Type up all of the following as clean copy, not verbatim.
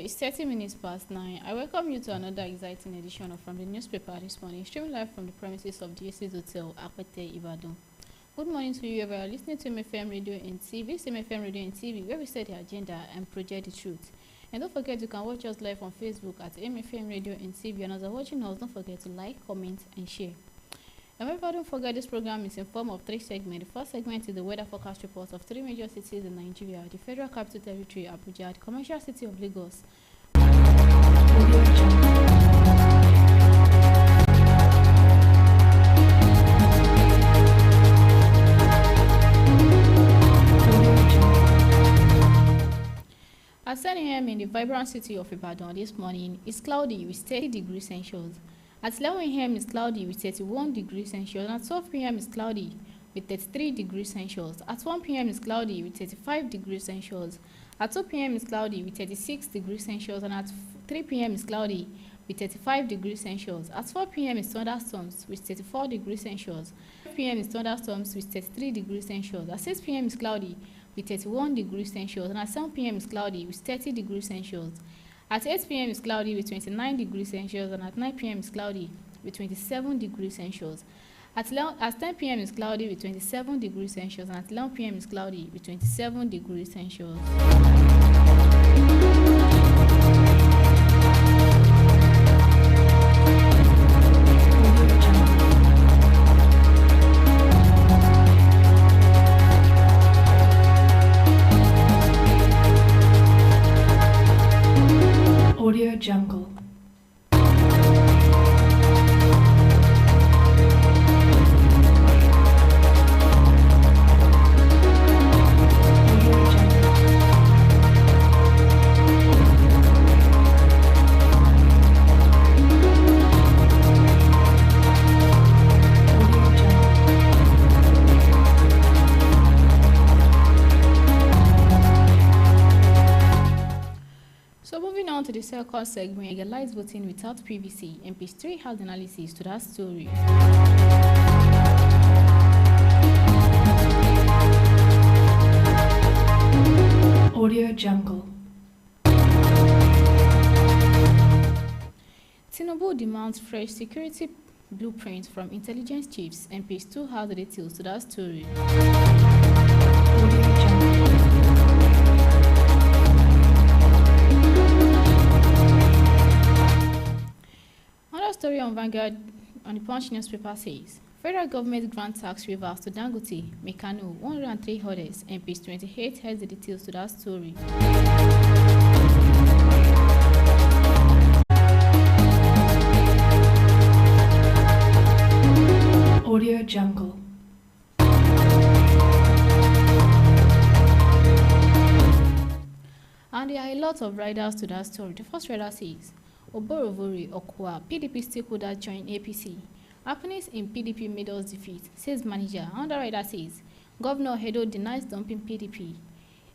it's 30 minutes past 9. I welcome you to another exciting edition of From the Newspaper this morning, streaming live from the premises of the DS's Hotel, Akwete, Ibadan. Good morning to you, everyone listening to MFM Radio and TV. It's MFM Radio and TV, where we set the agenda and project the truth. And don't forget, you can watch us live on Facebook at MFM Radio and TV. And as you're watching us, don't forget to like, comment, and share. And don't forget, this program is in form of 3 segments. The first segment is the weather forecast report of 3 major cities in Nigeria: the Federal Capital Territory, Abuja, the commercial city of Lagos. At 10 a.m. in the vibrant city of Ibadan this morning, it's cloudy with 30 degrees Celsius. At 11 a.m. it's cloudy with 31 degrees Celsius. And at 12 p.m. it's cloudy with 33 degrees Celsius. At 1 p.m. it's cloudy with 35 degrees Celsius. At 2 p.m. it's cloudy with 36 degrees Celsius. And at 3 p.m. it's cloudy with 35 degrees Celsius. At 4 p.m. it's thunderstorms with 34 degrees Celsius. At 5 p.m. it's thunderstorms with 33 degrees Celsius. At 6 p.m. it's cloudy with 31 degrees Celsius. And at 7 p.m. it's cloudy with 30 degrees Celsius. At 8 p.m. it's cloudy with 29 degrees Celsius. And at 9 p.m. it's cloudy with 27 degrees Celsius. At 10 p.m. it's cloudy with 27 degrees Celsius. And at 11 p.m. it's cloudy with 27 degrees Celsius. Audio Jungle. To the second segment, legalized voting without PVC, and page 3 has analysis to that story. Audio Jungle. Tinubu demands fresh security blueprints from intelligence chiefs, and page 2 has the details to that story. Audio Jungle. Story on Vanguard on the Punch newspaper says federal government grant tax waivers to Dangote, Mekano, 103 holders, and page 28 has the details to that story. Audio Jungle. And there are a lot of riders to that story. The first rider says Oborovori Okwa, PDP stakeholder join APC. Happenings in PDP made us defeat, says manager. Another rider says Governor Hedo denies dumping PDP.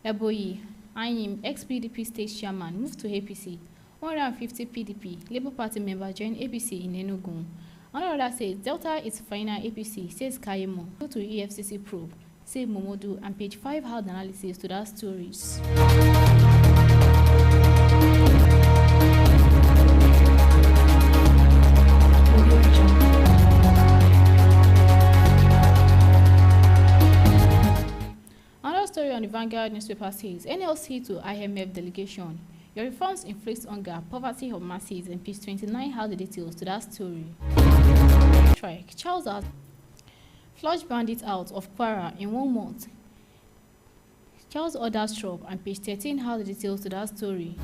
Eboyi Anyim, ex-PDP state chairman, moved to APC. 150 PDP Labour Party member join APC in Enugu. Another rider says Delta is final APC, says Kayemo. Go to EFCC probe, says Momodu, and page 5 had analysis to that stories. On the Vanguard newspaper says NLC to IMF delegation. Your reforms inflict hunger, poverty of masses, and page 29 has the details to that story. Strike. Charles has flushed bandits out of Kwara in 1 month. Charles orders trouble, and page 13 has the details to that story.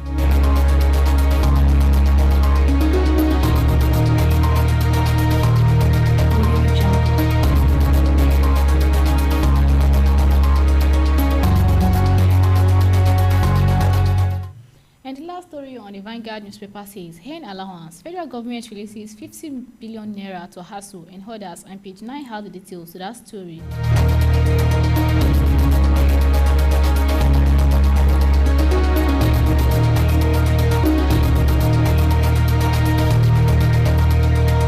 And the last story on the Vanguard newspaper says, Hen allowance. Federal government releases 50 billion naira to HASU and others, and page 9 has the details to that story.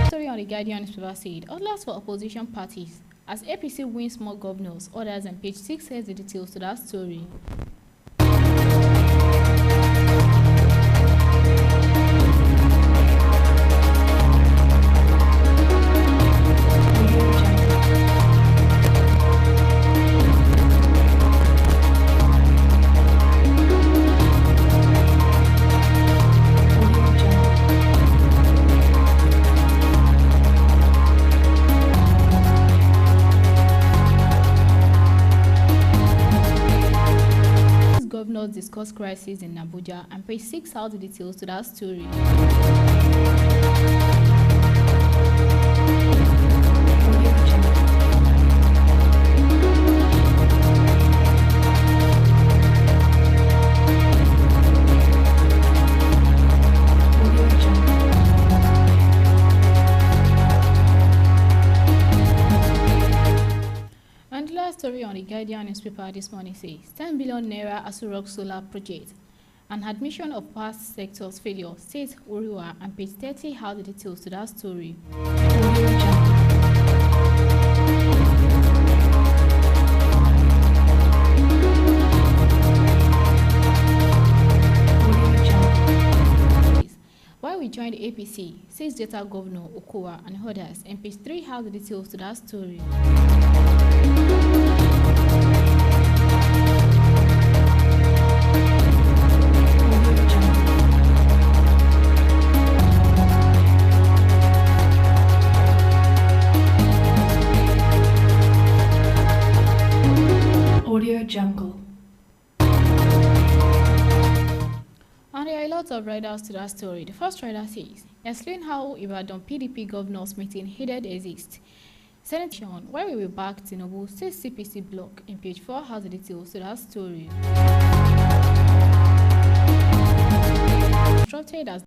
Story on the Guardian newspaper said, Orders for opposition parties as APC wins more governors, others, and page 6 has the details to that story. governors discuss crisis in Abuja, and page 6 has the details to that story. And the last story on the Guardian newspaper this morning says 10 billion naira ASUROK solar project and admission of past sectors failure, says Uriwa, and page 30 has the details to that story. Why we joined the APC, says Delta Governor Okowa and others, and page 3 has the details to that story. Audio Jungle. And there are a lot of riders to that story. The first rider says, explain how IBADAN PDP governors meeting headed exists. Senate Sean, why we will back Tinubu, says CPC block, in page 4 has the details to that story. Constructed as